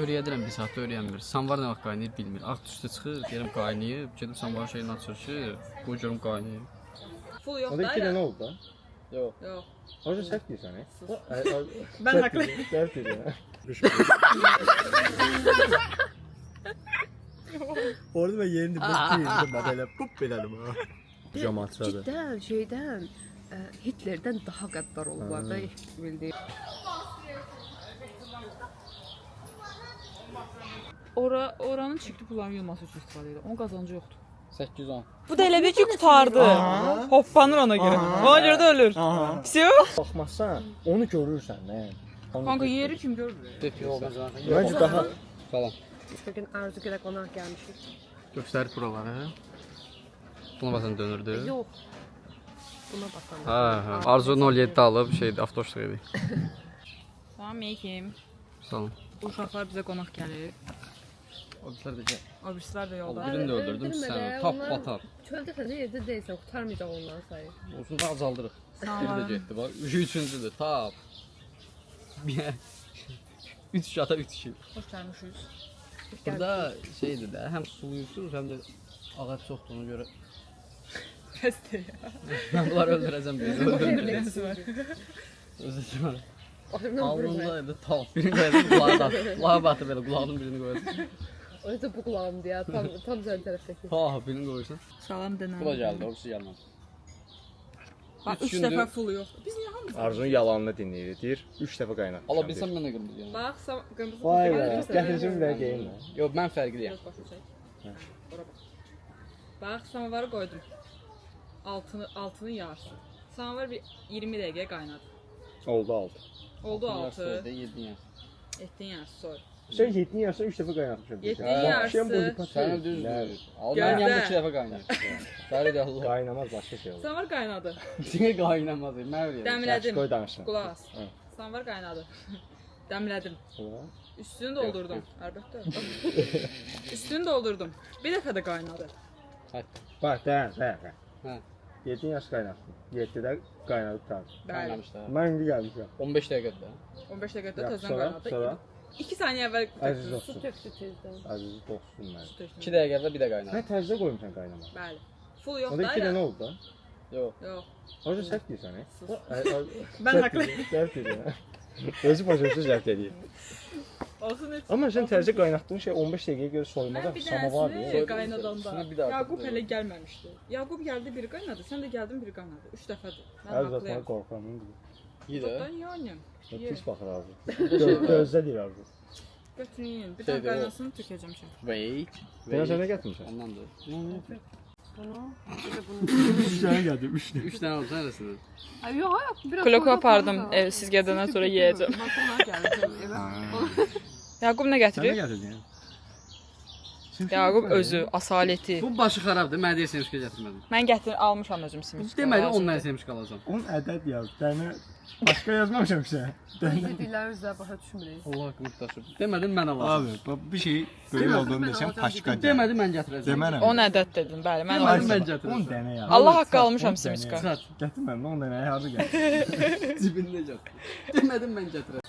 Öyrədirəm bir saatda öyrənmir. Samvar nə vaxt qaynayır bilmir. Ağ üstə çıxır, deyirəm qaynayıb, gedib samvarın şeyini açır ki, bu görüm qaynayıb. Full yox O da. da 2 dənə oldu da. Yox. Yox. Orada səhv deyirsən, he? Ben haklı. Səhv deyirsən. Orada ben yerinde bekliyorum. Ben öyle pup bilelim ha. Pijamatradı. Cidden şeyden Hitler'den daha gaddar olurlar da bildiğim. Oranın çirkli pulların yılması üçün istifadə edir. Onun qazancı yoxdur. 810. Bu da elə bir ki qutardı. Hoppanır ona görə. Ona görə də ölür. Всё? Bakmazsan onu görürsən, ne? Kanka yeri kim görür? Bence daha Falan. Bugün Arzu Gülə qonaq gəlmişik. Göstər buraları. Buna basan dönürdü. Yox. Buna baxan. Ha. Arzu 07 alıb şeydi, avtoşluq idi. Salam aleyküm. Sağ olun. Uşaqlar bizə qonaq gəlir. O bizlər də Obrislər də yolda. birini də öldürdüm, sən tap batar. Çöldə sən yerdə deyilsən, qurtarmayacaq ondan sayı. Olsun da azaldırıq. Sağ Bir də olun. getdi bax. Üçüncüdür, tap. 3 şata 3 şey. Xoş gəlmişik. Burada şeydir də, həm suluyusuz, həm də ağac çoxdur ona görə. Bəsdir ya. Mən bunları öldürəcəm birini, öldürəcəm. Nəsə var. Özüm var. Ağrından Alnında evdə tap, birini qoyacaq qulağa da. Qulağa batır belə, qulağının birini qoyacaq. O da bu qulağımdı ya, tam sən tərəfdəki. Ha, birini qoyursan. Salam denən. Bu da gəldi, o gəlmədi. Bax Üç 3 gündür- dəfə full yoxdur. Biz niyə hamımız? Arzu'nun yalanını dinləyir. Deyir 3 dəfə qaynatmışam. Ala bilsəm mən də qırmızı yəni. Bax qırmızı Vay be. fotoğraf Gətirsin bir də geyinmə. Yox, mən fərqliyəm. Yox, başa çək. Ora bax. Bax, samavarı qoydum. Altını yarısı. Samavar bir 20 dəqiqə qaynadı. Oldu 6. Oldu 6. 7 yəni. Etdin yarısı sonra. Sen 7 yaşında 3 dəfə qaynatmışam. Yeddi Ha, yarısı. akşam bu dikkat Sənə et. düzdür. Al Gözlə. mən yanımda 2 dəfə qaynayır. Bəli də Allah. Qaynamaz başqa şey olur. Samavar qaynadı. Niyə qaynamaz? Mən öyrəyəm. Dəmlədim. Qoy danışsın. Qulaq as. Hı. Samavar qaynadı. Dəmlədim. Sonra? Üstünü doldurdum. Əlbəttə. Üstünü doldurdum. Bir dəfə də qaynadı. Bax, dayan. Hə. 7 yaş qaynatdım. 7-də qaynadıb tanıdım. Bəli. Qaynamışlar. Mən indi gəlmişəm. 15 dəqiqədə. 15 dəqiqədə Ya, tezdən sonra, qaynadı. sonra 2 saniyə əvvəl əziz Su olsun. tökdü tezdən. Əziz dostum mənim. 2 dəqiqə əvvəl bir də qaynadı. Mən təzə qoymuşam qaynamağa. Bəli. Full yox O da da. 2 dənə oldu da. Yox. Yox. Orada səhv deyirsən, he? Ben haklı. Səhv deyirsən. Özü başa səhv deyir. Olsun heç. Amma sən təzə qaynatdığın şey 15 dəqiqəyə görə soymada Mən bir samavar dənəsini deyil. qaynadanda. Üstünə bir daha Yaqub atdı. hələ gəlməmişdi. Yaqub gəldi biri qaynadı, sən də gəldin biri qaynadı. 3 dəfədir. Mən Hər zaman haqlıyam. qorxuram. İyi də. Doğrudan yoxdur. Pis baxır Arzu. Gözlə deyir Arzu. Götürün. Bir Şey dənə de o. qaynasını tökəcəm şimdi. Wait. Bana sən nə gətirmisən? Ondandır. Bunu, bir də bunu. 3 dənə gəldi, 3 dənə. 3 dənə olsa nerəsində? Ay yox, hayır, biraz. Kloku sonra apardım, sonra. siz gedəndən sonra yeyəcəm. Balkona gəldim evə. Yaqub nə Sən nə gətirir? gətirdin? Yaqub özü, asaleti. Bu başı xarabdır. Mən deyə semşka gətirmədim. Mən gətir almışam özüm simit. Deməli ondan semşka alacağam. 10 ədəd yaz. Dənə başqa yazmamışam ki. Dedikləri üzrə başa düşmürük. Allah haqqını daşır. Demədim mən alacağam. Abi bak bir şey böyle olduğunu desem paşka de. Demədim mən gətirəcəm. Demənəm. 10 ədəd dedim, bəli, mən Demədim almışam. mən 10 gətirəcəm. dənə yaz. Allah haqqı almışam 10 dənə simiska. yaz. Çıxart. Gətirmədim 10 dənə harda gətir. Cibində gətir. Demədim mən gətirəcəm.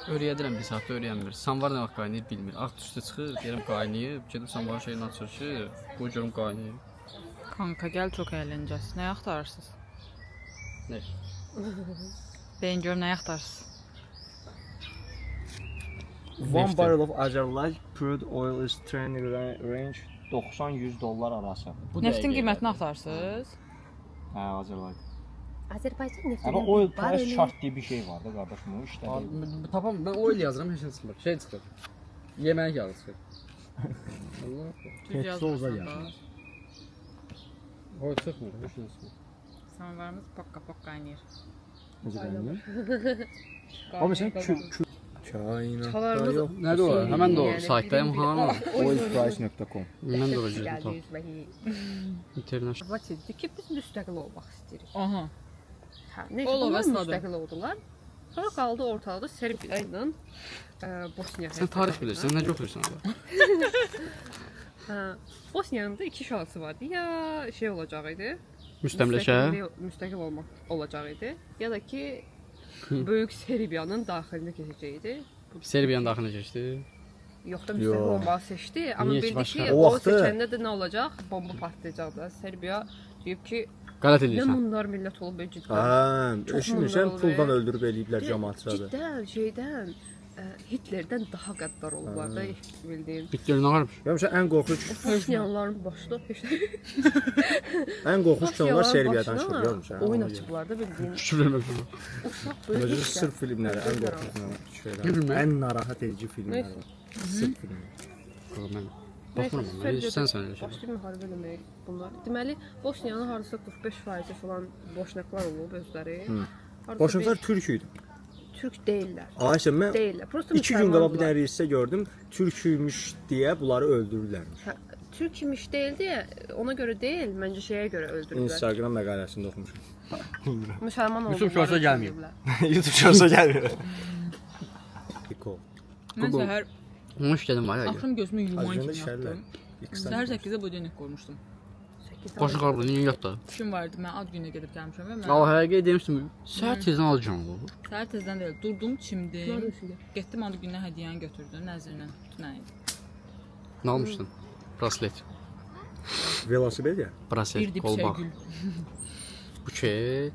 Öyrədirəm bir saatda öyrənmir. Samvar nə vaxt qaynayır bilmir. Ağ üstə çıxır, deyirəm qaynayıb, gedib samvarın şeyini açır ki, bu görüm qaynayıb. Kanka gəl çox əyləncəz. Nə axtarırsınız? Nə? Deyin görüm nə axtarırsınız? One barrel of Azerbaycan crude oil is trading range 90-100 dollar arası. Bu Neftin dəqiqə qiymətini axtarırsınız? Hə, Azerbaycan. Azərbaycan Amma neftinin oil price bareli- chart diye bir şey var da qardaşım o işte. Tapam, mən oil yazıram, heç nə çıxmır. Şey çıxır. Yemək yağı çıxır. Allah. Düz Petrolda yazmısan yazmış. da. O çıxmır, heç nə çıxmır. Samovarımız pokka qaynayır. Necə qaynayır? Qaynaya Amma sən qaynaya. kainatda yox. Nədir o? Həmən də o Yəni saytdayım ha. Oilprice.com. Mən də o cürdə Gəldi tap. üzbəhi. İnternet. Vat dedi ki biz müstəqil olmaq istəyirik. Aha. Hə, necə Ol, bunlar vəssalam. müstəqil oldular? Sonra qaldı ortalıqda Serbiya ilə Bosniya. Sən tarix bilirsən, necə oxuyursan da? Bosniyanın da iki şansı vardı. Ya şey olacaq idi. Müstəmləkə. Müstəqil olmaq olacaq idi. Ya da ki böyük Serbiyanın daxilinə keçəcək idi. Serbiyanın daxilinə keçdi. Yox da müstəqil olmağı seçdi. Amma Niyə ki, bildi başqa? ki, O o vaxtı- seçəndə də nə olacaq? Bomba partlayacaq da. Serbiya deyib ki, Qələt nə edirsən. mundar millət olub cidden. Hə, Çox eşitmirsən mundar puldan oldu. öldürüb eləyiblər cəmaatçıları. Cidden şeydən Hitlerdən daha qəddar olublar da bildiyin. Bitdir nə qarmış? Görmüsən ən qorxunc Bosniyalıların başda ən qorxunc onlar Serbiyadan başına çıxır, görmüsən? oyun açıblar da bildiyin. Küfür vermək üçün. Uşaq böyle Özü Hitler. sırf filmləri ən qorxunc şeylər. Bilmirəm. Ən narahat edici filmlər. Neyse. Sırf filmlər. Mən Neyse, baxmıram. Serbiyada Sən elə şey. başlayıb müharibə eləmək bunlar. Deməli, Bosniyanın hardasa 45% falan boşnaqlar olub özləri. Hardasa Boşunlar bir- türk idi. Türk deyillər. Ayşə mən Deyillər. Prosta 2 gün qabaq bir müsəlmandılar. dənə reisdə gördüm. Türküymüş deyə bunları öldürürlər. Hə, Türk imiş deyildi ya, ona görə deyil, məncə şeyə görə öldürdülər. Instagram məqaləsində oxumuşam. Müsəlman oldular. YouTube şorsa gəlməyib. YouTube şorsa gəlmir. Piko. Mən səhər Onu işlədim var ya. axşam gözümü yuman Azərbaycanda kimi işlərlər. yatdım. Səhər 8-də budilnik qoymuşdum. Başın qardı, niyə yatdı? İşim vardı, mən ad günə gedib gəlmişəm və mən Al həqiqət demişdim. Səhər tezdən alacağam bu. səhər tezdən deyil, durdum, çimdim. Getdim ad günə hədiyyəni götürdüm, nəzrinə tutun idi. Nə almışdın? Braslet. Velosiped ya. Bir Braslet, dipçək qolbaq. gül. Buket.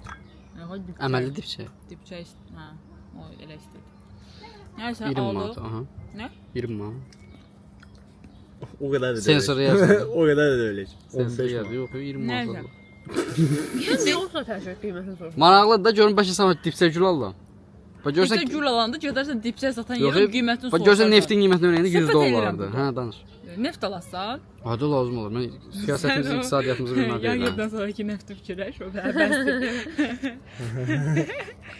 Əməli Əməlli dipçək. Dipçək, hə, o elə istədi. Nəysə 20 manat, aldım. aha. Nə? 20 manat. O qədər də. Sensor yazdı. O qədər də öyle. Sensor 15 yazdı. manat. Yox, 20 Nəysə. manat. Niyə olsa təşəkkür qiymətini soruşur. Maraqlıdır da görün bəlkə sən dipçək gül alsan. Bax görsən Dipçək gül alanda gedərsən dipçək satan Yox, yerə qiymətini bax görsən neftin qiymətini öyrənəndə 100 Söhbət edirəm dollardır. burada. Hə, danış. Neft alasan, Hadi lazım olur. Mən siyasətimizi, iqtisadiyyatımızı bilmə ya deyirəm. yerdən sonraki nefti fikirləş, o bəsdir.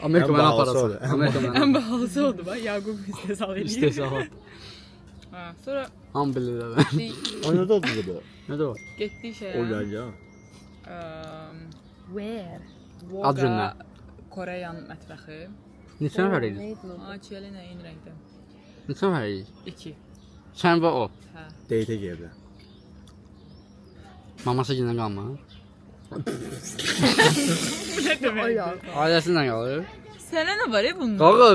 Amerika Ən mənə bahalısı aparacaq. odur. Amerika mənə Ən bahalısı oldu bax, Yaqub istehsal edir. istehsalat. Hə, sonra Ham bilirlər. Oynadı oldu bu. Nə də var? getdik şeyə. O gəl ya. Where? Ad gününə. Koreyan mətbəxi. Neçə nəfər idi? Çiyəli nə eyni rəngdə? Neçə nəfər idi? 2. Sən və o. Hə. Deyitə gəldi. Maması gilə qalmır. Bu nə deməkdir? Ailəsindən qalır. Sənə nə var bunda? Qaqa,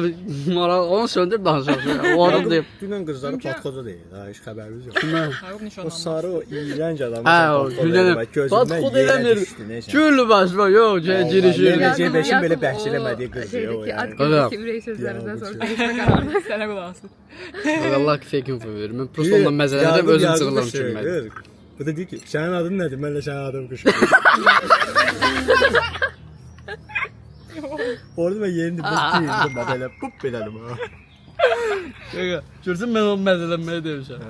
maral, onu söndür danışaq. O adam deyib. Dünən qızları patxoza deyir. Ha, heç xəbərimiz yox. Yaqub O nişanlanmaz. sarı o iyrənc adam. Hə, o gülən. Patxod eləmir. Gül başma, yox, girişir. Vallahi, Yəni, Beşin belə Yaqub, bəhs o eləmədiyi qız ya, o şeydəki yəni. ad günündəki ürək sözlərindən Yaqub sonra şey. dəyişmə qərarı. Sənə qulaq asın. Allah fake info verir. Mən prosta ondan məzələnirəm, özüm çıxıram kimmədir. Bu da deyir ki, sənin adın nədir? Mən də sənin adın qışqır. Orada mən yerin dibində deyirdim, mən belə pup elədim ha. Qaqa, görsən mən onu məzələnməyə demişəm.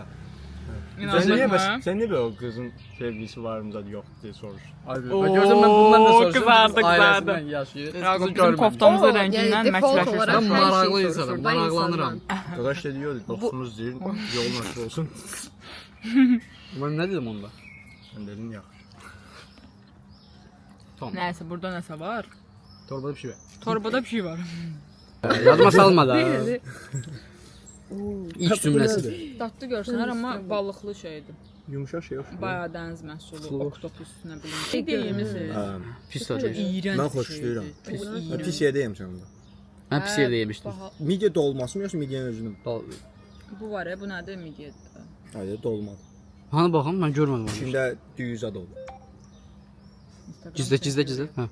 Sən niyə belə o qızın sevgisi varmı zaten yox deyə soruşdun? Bax görsən mən bundan da soruşdum. Qızardı, qızardı. Ailəsindən yaşayır. Yaqub bizim koftamızın rəngindən default olaraq Mən hər maraqlı şeyi insanam, soruşur da maraqlanıram. insandan. Qaqaş da diyor, dostumuz deyir, yolun açıq olsun. Mən nə dedim onda? Sən dedin yox. Tamam. Nəysə, burada nəsə var? Torbada bir şey var. Torbada bir şey var. Yadıma salma da. İlk cümləsi. Dadlı görsənər, amma balıqlı şeydir. Yumuşaq şey yox. Bayağı dəniz məhsulu, oktopus, nə bilim. Şey deyimiz. Pis tadı. İyrənc. Mən xoşlayıram. Pis, Pis yerdəyim sən onda. Mən pis yerdə yemişdim. Midye dolması mı yoxsa midyenin özünü mü? Bu var ya, bu nədir midye? Hayır, dolmadı. Hani baxın, mən görmədim onu. İçində düyüzə dolu. Gizlə. Hə.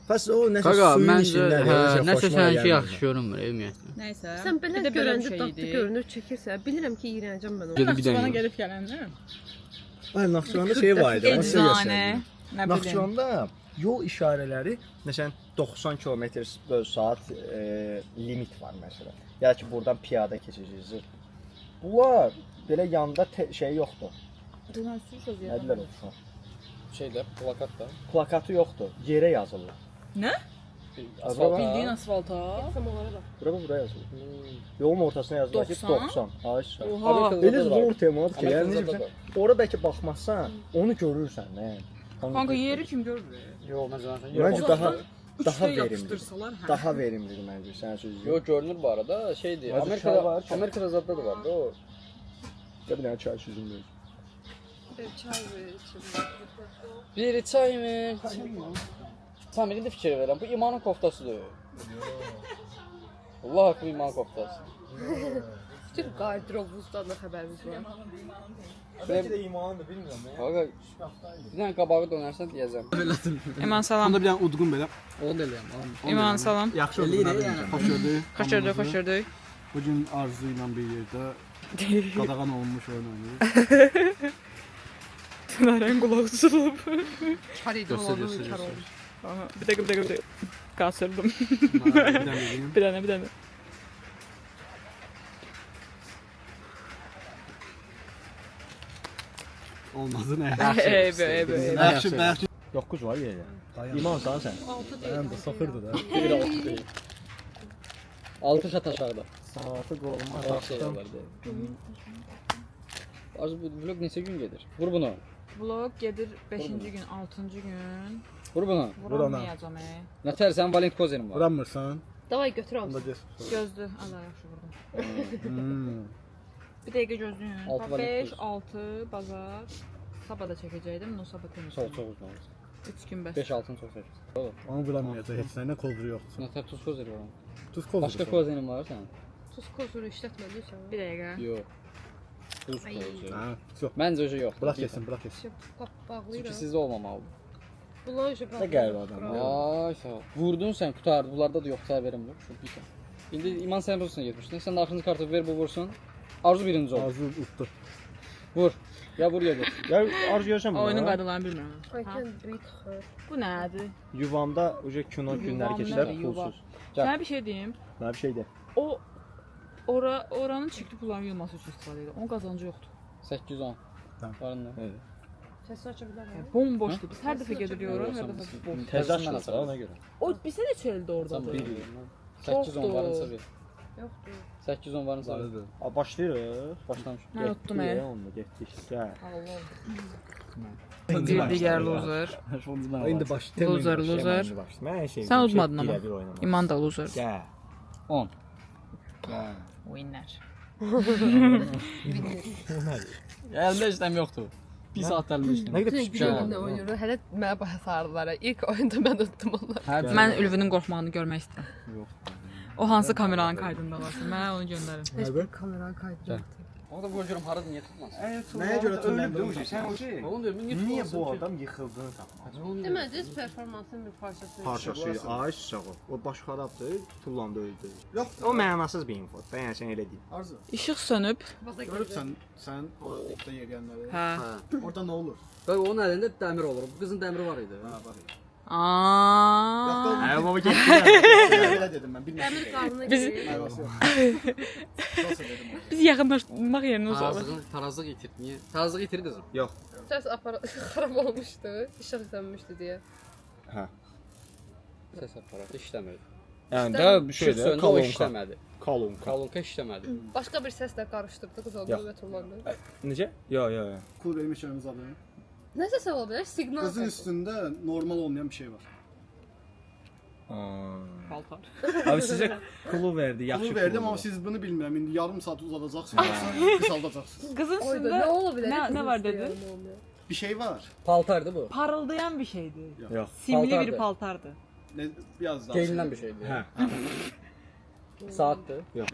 Pəs o nəsə Qaqa, suyun məncə, içində hə, nəsə xoşuma səninki gəlmir. yaxşı görünmür, ümumiyyətlə. Nəysə. Sən belə bir də belə bir görəndə şey dadlı idi. görünür, çəkirsə, bilirəm ki, iyrənəcəm mən onu. Gedib bir dənə Naxçıvana yeyim. gəlib gələndə. Ay, Naxçıvanda şey var idi, onu Eczanə. seviyorsun. Nə bilim. Naxçıvanda yol işarələri, məsələn 90 km/saat limit var məsələn. Ya ki buradan piyada keçəcəksiniz. Bunlar belə yanda şey yoxdur. Nədirlər o? Şeydə, plakatda. Plakatı yoxdur. Yerə yazılır. Nə? Asfalt. Bildiyin asfalta. Buraya yazılır. Yolun ortasına yazılır ki 90. 90. Ay sən. Oha. Elə zor temadır ki, yəni necə bilirsən, ora bəlkə baxmazsan, onu görürsən, nə? Kanka yeri kim görür? Yox, mən zənən. Məncə daha daha Üçdə verimlidir. yapışdırsalar, hə. Daha verimlidir məncə sənin sözün. Yox, görünür bu arada. Şeydir. Hadi Amerikada çay var, çay. Amerikada zadda da var da o. Bir dənə çay sözüm yox. Çay ver içim. Bir çay mı? Samirin də fikir verirəm. Bu imanın koftasıdır. Allah haqqı iman koftası. Bütün qardırobunuzdan da xəbərimiz var. Bəlkə də imandır, bilmirəm ya. Qaqa, bir dənə qabağı dönərsən deyəcəm. İman salam. Onda bir dənə udqun belə. Onu da eləyəm. İman salam. Yaxşı oldu. Xoş gördük. Xoş gördük, xoş gördük. Bugün Arzu ilə bir yerdə qadağan olunmuş oyun oynayırıq. Tınaren qulaq tutulub. Kar idi olanı kar oldu. Aha, bir dəqiqə. Qaçırdım. Bir dənə deyim. Bir dənə. Olmadı nə? Eybi. Yaxşı. 9 var yerdə. İmansan sən. Mən də sıfırdı da. Bir 6 değil. 6 şat aşağıda. Saatı qoluma Bak şey var. Arzu bu vlog neçə gün gedir? Vur bunu. Vlog gedir 5-ci gün, 6-cı gün. Vur bunu. Vuramayacam. Nətər sən Valent Kozerin var. Vuramırsan. Davay götür Onda hamısı. des. Gözdür. Allah yaxşı vurdum. Bir dəqiqə gözləyin. Altı var, 5, dokuz. 6 bazar. Sabah da çəkəcəydim. No sabah temiz. Çox uzun. 3 gün bəs. 5 altın çox çəkir. Onu vuramayacaq. Heç nə kozru yoxdur. Nətər tuz Kozeri var. Tuz kozru. Başqa Kozerin var sən? Tuz kozunu işlətmədiysən. Bir dəqiqə. Yox. Tuz Kozeri. Ha, yox. Məncə öcə yox. Bırak yesin, bırak yesin. Qap bağlayıram. Çünki sizdə olmamalıdır. Bunlar işə Nə qəribə adam. Ay sağ ol. Vurdun sən qutardı. Bunlarda da yox çay verim yox. Şu bir sən. İndi İman sən burasına getmişdin. Sən də axırıncı kartı ver bu vursun. Arzu birinci ol. Arzu utdu. Vur. Ya vur ya get. Ya arzu görsən bunu. Oyunun qaydalarını bilmirəm. Ayken büyük xır. Bu nədir? Yuvamda uca kino günləri Yuvam keçirlər nədir, yuva? pulsuz. Sənə bir şey deyim. Nə bir şeydir. O oranın çirkli pulların yığılması üçün istifadə edir. Onun qazancı yoxdur. 810. Tamam. Varın nə? Səsi aça bilərəm. Bomboşdur. Biz hər dəfə gedirik ora, hər dəfə bomboş. Təzə açılır ona görə. O bizə də çöldə Sən ordadır. bir. 810 varınsa ver. Yoxdur. 810 varınsa ver. A başlayırıq. Başlamış. Mən unutdum, ey. Onda getdik. Gəl. Allah. Bir digər loser. İndi baş. Loser. Mən şey. Sən udmadın amma. İman da loser. Gəl. 10. Winner. Əldə işləm yoxdur. 1 saat əldə işləm. Nə qədər Bütün pis bir şey var. günlərində oynayırıq. Hələ mənə baş sardılar. İlk oyunda mən unutdum onları. Hər Mən Ülvünün qorxmağını görmək istəyirəm. O hansı kameranın kaydında varsa, mənə onu göndərin. Heç bir kameranı kaydırır. O da görürəm haradır niyə tutmaz? Nəyə görə ölüb sən o şey? Oğlum diyorum Niyə bu adam yıxıldığını tapmaz? Deməli, performansın bir parçası. Parçası, ay sağ ol. O baş xarabdır, tullandı öldü. Yox, o mənasız bir info. Bəyən sən elə deyim. Arzu. İşıq sönüb. Görübsən sən orada yeriyənləri. Hə. Orada nə olur? Bak onun əlində dəmir olur. Bu qızın dəmiri var idi. Ha bax. Aa. Ay baba getdi. Belə dedim mən bilmirəm. Dəmir qarnına Biz- girir. Ayvası yox. Nasıl dedim? Biz yaxınlaşmaq yerinə uzaqlaşdıq. Tarazlıq itir. Niyə? Tarazlıq itir qızım. Yox. Səs aparat xarab olmuşdu. İşıq sönmüşdü deyə. Hə. Səs aparatı işləmir. Yəni də bir Şey şeydə söndü, o kolonka. işləmədi. Kolonka. Kolonka işləmədi. Başqa bir səslə qarışdırdı, qız oldu Yox. və tullandı. Necə? Yo, yo, yo. Kul vermiş önümüz adı. Nə səs ola bilər? Siqnal Qızın səsi. üstündə normal olmayan bir şey var. Paltar. Abi sizə kulu verdi, yaxşı Kulu verdim amma siz bunu bilmirəm. İndi yarım saat uzadacaqsınız, yoxsa qısaldacaqsınız. Qızın Oyda üstündə nə ola bilər? nə var dedin? Bir şey var. Paltardı bu. Parıldayan bir şeydi. Yox. Simli Paltardı. bir paltardı. Ne biraz daha. Geyinilən bir şeydi. Hə. Saatdı. Yox.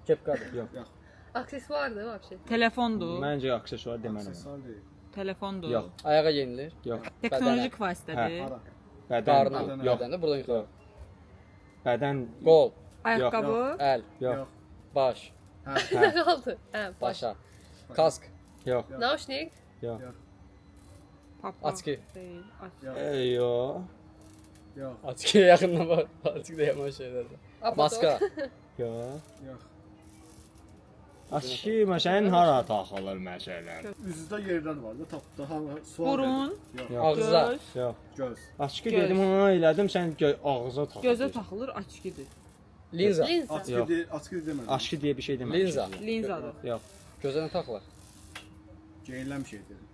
Kepkadır. Yox. Aksesuardır vəbşi. Telefondu. Məncə aksesuar demərəm. Aksesuar deyil. Telefondu. Yox. Ayağa yenilir. Yox. Teknolojik vasitədir. Para. Bədən. Qarına. Yox. Bədəndə buradan yuxarı. Bədən. Qol, Ayaqqabı. əl, Yox. Yox. baş, Nə qaldı? Hə, baş. başa, kask, Yox. Naushnik. Yox. Papa. Açki. Deyil. Açki. Yox. Yox. Yox. Açkiyə yaxından var. Açki də yaman şeylərdir. Abator. Maska. Yox. Yox. Aşki məsələn hara taxılır məsələn? Üzdə yerlər var da tap daha sual. Burun. Yox. Yox. Ağza. Göz. Yox. Göz. Aşki Göz. dedim ha elədim sən ağza tax. Gözə taxılır, açkidir. Linza. Linza. Açkı demədim. Aşki deyə bir şey demədim. Linza. Linzadır. Yox. Gözünə taxlar. Geyinilən bir şey dedim.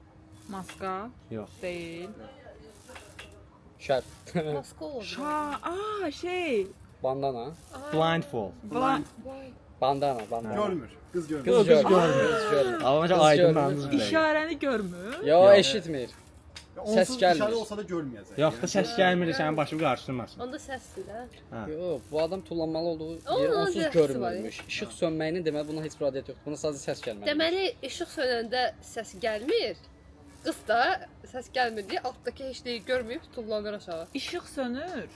Maska. Yox. Deyil. Şər. Maska olur. Şey. Bandana. Blindfold. Bandana. Görmür. Qız görmür. Qız görmür. Amma Qız aydın görmür. mənim. İşarəni görmür. Yo, eşitmir. Onsuz Səs gəlmir. işarə olsa da görməyəcək. Yox da səs gəlmir, sənin başını qarışdırmasın. Onda səsdir də. Yo, bu adam tullanmalı olduğu Onun yer onsuz reaksiyası görmürmüş. İşıq sönməyinin deməli buna heç bir adiyyət yoxdur. Buna sadəcə səs gəlməlidir. Deməli, işıq sönəndə səs gəlmir. Qız da səs gəlmir deyə altdakı heç nəyi görməyib tullanır aşağı. İşıq sönür.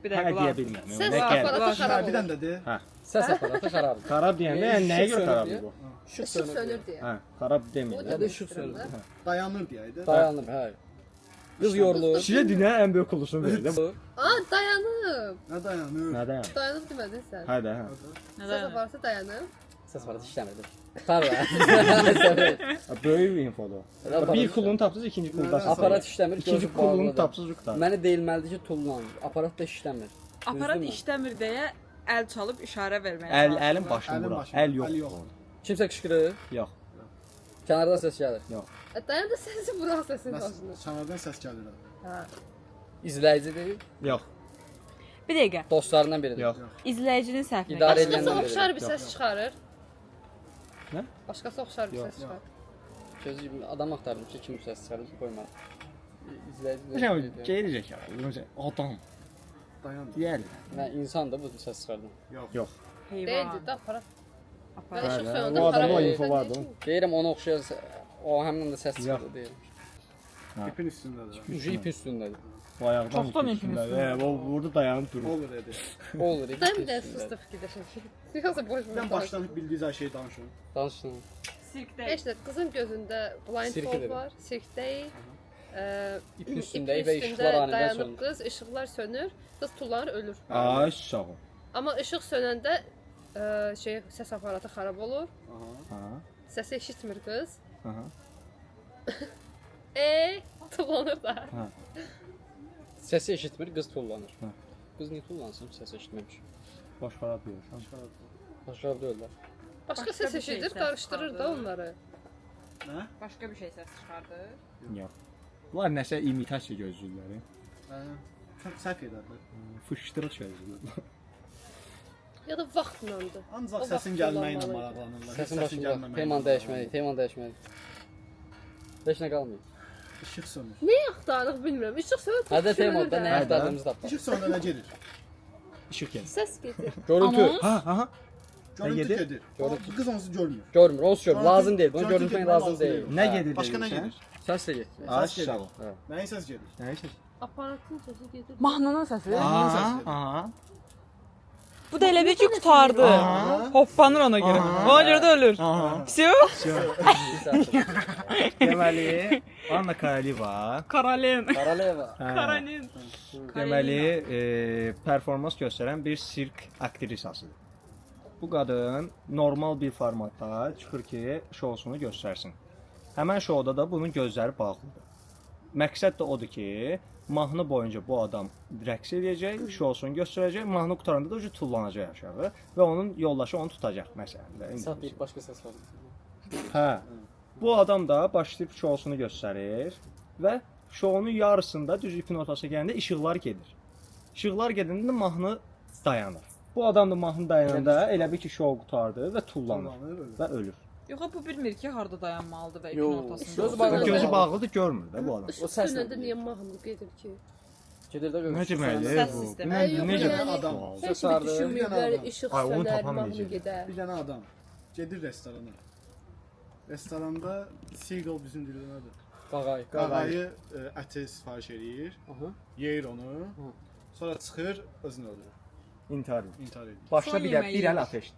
Bir Hə dəqiqə deyə var. bilmirəm. Səs Nə gəl? aparatı Hə, xarab bir olur. dənə də de. Səs aparatı xarabdır. Xarab deyəndə İşıq nəyə görə sönür xarab deyə. bu? İşıq İşıq sönür. sönür deyə. Hə, xarab O demir. da da işıq işıq sönür. Dayanır deyəydi. Dayanır, hə. Qız yorulur. Sizə dünyanın ən böyük kulusunu verir. Dayanıb. Nə dayanır? Nə dayan? Dayanıb demədin sən. Hə də, hə. Səs aparatı dayanıb. Səs aparatı işləmirdi. Xarab. Böyük infodur. Bir kulunu tapsız, ikinci kulunu tapsız. Aparat işləmir, İkinci gözü kulunu bağlıdır. tapsız qurtar. Mənə deyilməlidir ki, tullanır. Aparat da işləmir. Aparat Düzdürmü? işləmir deyə əl çalıb işarə verməyə Əlin başını Əlin vuraq. başını, Əl əl yox. yox. Kimsə qışqırır, Yox. kənardan səs gəlir. Dayan da səsi vuraq səsin başına. Çanardan səs gəlir. Hə. İzləyicidir, Yox. Bir dəqiqə. dostlarından biridir. Yox. İzləyicinin səhvinə. İdarə Başqa- edilən- Başqası oxşar bir səs çıxarır. Nə? Başqası oxşar bir Yox. səs çıxarır. Gözü adam axtardım ki, kim səs çıxarır, qoymadı. İzləyici Məsələn, də. geri zəkalı. Məsələn, adam Dayan. deyər. Mən insan da bu səs çıxardım. Yox. Heyvan. Deyildi də aparat. Aparat. Mən işıq Hə, sönəndə o adamda xarab o olur. info vardı. Deyirəm ona oxşayar, o həmin də səs çıxardı Yox. deyirəm. İpin üstündədir. Ucu ip üstündədir. O ayaqdan Çoxdan üstündə. ikimiz. Hə, o burada dayanıb durur. Olur dedi. Olur, ip Sən bir də sus üstündədir. da fikirləşək. Yoxsa boş Sən başdan bildiyiniz hər şeyi danışın. Danışın. Sirkdə. İşte qızın gözündə Sirk blindfold edir. var, sirk deyil. İpin üstündəyik və işıqlar anidən dayanıb sönür. qız, işıqlar sönür, qız tullanır, ölür. Ay sağ ol. Amma işıq sönəndə səs aparatı xarab olur. Aha. Ha. Səsi eşitmir qız. Aha. Tullanır da. Səsi eşitmir, qız tullanır. Hə. Qız niyə tullansın, səs eşitməmiş. Boş xarab deyirsən. Başqa deyirlər. Başqa Başqa səs bir şey eşidir, səs qarışdırır da çıxardır. onları. Nə? Başqa bir şey səs çıxardı. Yox. Bunlar nəsə imitasiya gözləyirlər. Çox səhv edərlər. Fışdırıq gözləyirlər. Ya da vaxtlandı. Ancaq O səsin vaxt gəlməyi ilə kullanmalı. maraqlanırlar. Səsin başında teman dəyişməli, teman dəyişməli. Heç nə qalmır. İşıq sönür. Nə axtarıq bilmirəm. İşıq sönür. Hədə temoda nə Hə, axtardığımızı tapaq. İşıq sönür nə gedir? İşıq gəlir. Səs gedir. Görüntü. Ha, aha. Görüntü gedir? gedir. Görüntü. Qız onsuz görmür. Görmür, onsuz görmür. Lazım deyil. Bunu Görüntü görüntümək getmək lazım lazım deyil. deyil. Nə Hə. gedir? Başqa nə deyirsən? gedir? Səs də getmir. Ay Səs sağ gedir. ol. Nəyin səs gedir? Nə işin? Aparatın səsi gedir. Mahnının səsi. Aha, aha. Bu da elə bir ki qutardı. Aha. Hoppanır ona görə. Aha. Ona görə də ölür. Aha. Всё. Deməli, Anna Karaleva. Karolin. Karaleva. hə, Karolin. Deməli, performans göstərən bir sirk aktrisasıdır. Bu qadın normal bir formatda çıxır ki, şousunu göstərsin. Həmən şouda da bunun gözləri bağlıdır. Məqsəd də odur ki, mahnı boyunca bu adam rəqs edəcək, şousunu göstərəcək, mahnı qutaranda da tullanacaq aşağı və onun yoldaşı onu tutacaq məsələn də. Sağ bir başqa səs var. Hə. Bu adam da başlayıb şousunu göstərir və şounun yarısında düz ipin ortasına gələndə işıqlar gedir. İşıqlar gedəndə də mahnı dayanır. Bu adam da mahnı dayananda elə bir ki, şou qutardı və tullanır və ölür. Yox, bu bilmir ki, harda dayanmalıdır və ipin Yox, ortasında. gözü bağlı. Gözü bağlıdır, görmür də bu adam. İşıq səslə sönəndə bilir. niyə mahnı gedir ki? Gedir də görür. Nə deməkdir Səs bu? sistemi. Necə yəni, adam? Heç bir Sardı. düşünmürlər, işıq Ay, onu sönər, tapan mahnı necə? gedər. Bir dənə adam gedir restorana. Restoranda seagull bizim dildə nədir? Qağay. Qağayı əti sifariş eləyir, Aha. yeyir onu. Sonra çıxır, özünü öldürür. İntihar. İntihar edir. Başda Son bir yeməyi əl yemiş. ateş.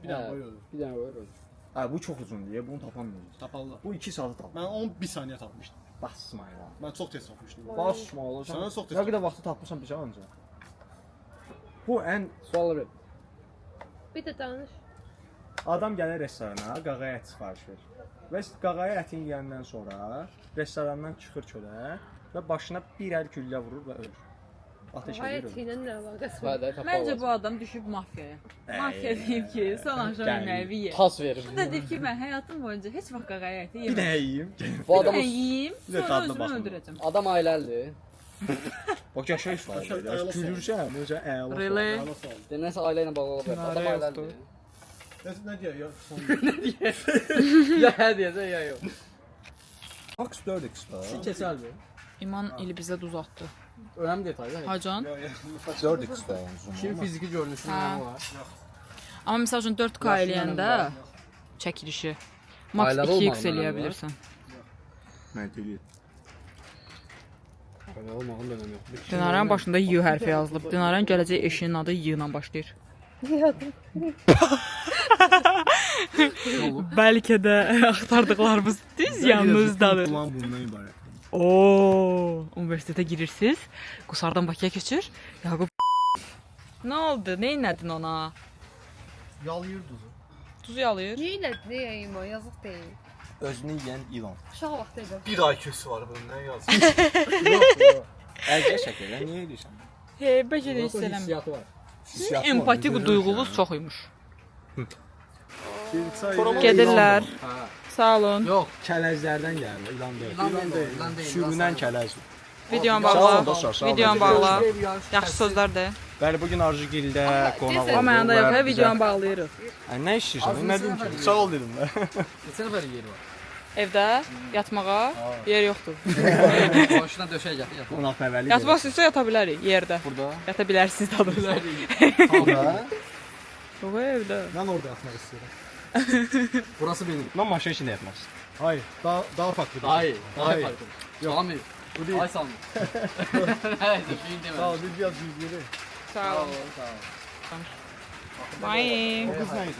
Bir dənə qoy ölür. Bir dənə qoyur. Ay bu çox uzun deyə bunu tapamayacağıq. Taparlar. Bu 2 saat tapır. Mən 11 saniyə tapmışdım. Basma ya. Mən çox tez tapmışdım. Basma olacaq. Sana çox tez Nə qədər vaxtı tapırsan bizə ancaq. Bu ən Sual ver. Bir də danış. adam gəlir restorana, qağaya ət sifariş verir. Və qağaya ətin yeyəndən sonra restorandan çıxır çölə və başına bir əl güllə vurur və ölür. Ateş edir. Hayat ilə nə əlaqəsi var? Hə də tapar. Məncə bu adam düşüb mafiyaya. Mafiya deyib ki, son axşam Gəl. yeməyi ye. tas verir. Bu da deyib ki, mən həyatım boyunca heç vaxt qağaya əti Bir yemədim. dənə yeyim. Bu Mən adamın yeyim, Bir də sonra dadına özümü baxın. öldürəcəm. adam ailəlidir. Bax yaşa ifadə edir. Gülürsən, necə əla. Really? Ayala sağ ol. Denəsə ailə ilə bağlı ola bilər. Adam Dinarə ailədir. yoxdur. Ne diyor ya? Son Ya hə deyəcək ya yox. Max 4x var. Keçərdi. İman ili bizə duz atdı. Önəmli detaylar. Hacan. 4x var yəni. Kim fiziki görünüşünün Hə. önəmi var. Amma məsəl üçün 4K eləyəndə çəkilişi max Ailədə 2x olmağın eləyə önəmi var. bilirsən. Məntiqli. Ailə olmağın da önəmi yoxdur. Dinarənin başında Y hərfi yazılıb. Dinarənin gələcək eşinin adı Y ilə başlayır. Bəlkə də axtardıqlarımız düz yanınızdadır. Plan bundan ibarət. Oo, universitetə girirsiniz, Qusardan Bakıya keçir. Yaqub Nə oldu? Nə etdin ona? Yalayır duzu. Tuz yalayır. Yeyilə deyəyim o, yazıq deyil. Özünü yeyən ilan. Uşaq vaxtı elə. Bir IQ'su var bunun ne yazıyor? Əlcə şəkildə niyə edirsən? Hey, bəlkə də hiss Bunun eləmir. hissiyatı var. Sizin empati duyğunuz çox imiş. Korama Gedirlər. Hə. Sağ olun. Yox, Kələzlərdən gəlir, ilan deyil. ilan deyil, ilan deyil. Sürünən kələz. Videonu Sağ olun bağla. dostlar, sağ olun. Videonu bağla. Yaxşı sözlər de. Bəli, bugün Arzu Gildə qonaq oldu. O mənə də yox, və bizə- videonu bağlayırıq. Nə istəyirsən? Nə deyim ki? Sağ ol dedim də. Neçə nəfər yeri var? Evdə yatmağa yer yoxdur. Başına döşək gətir, yat. Qonaq fəvvəli. Yatmaq istəyirsə yata bilərik yerdə. Burada. Yata bilərsiniz tabii. Burada. Yox evdə. Ben orada yatmak istiyorum. Burası benim. Mən maşın içində yatmaq istəyirəm. Hayır, daha farklı. bir Hayır, şey. daha Hayır. farklı. Sami. Bu değil. Ay Sami. Neyse, düğün Sağ demem. ol, biz biraz bilgileri. Sağ Sağ ol. ol, sağ ol. Bye. O qız nə idi?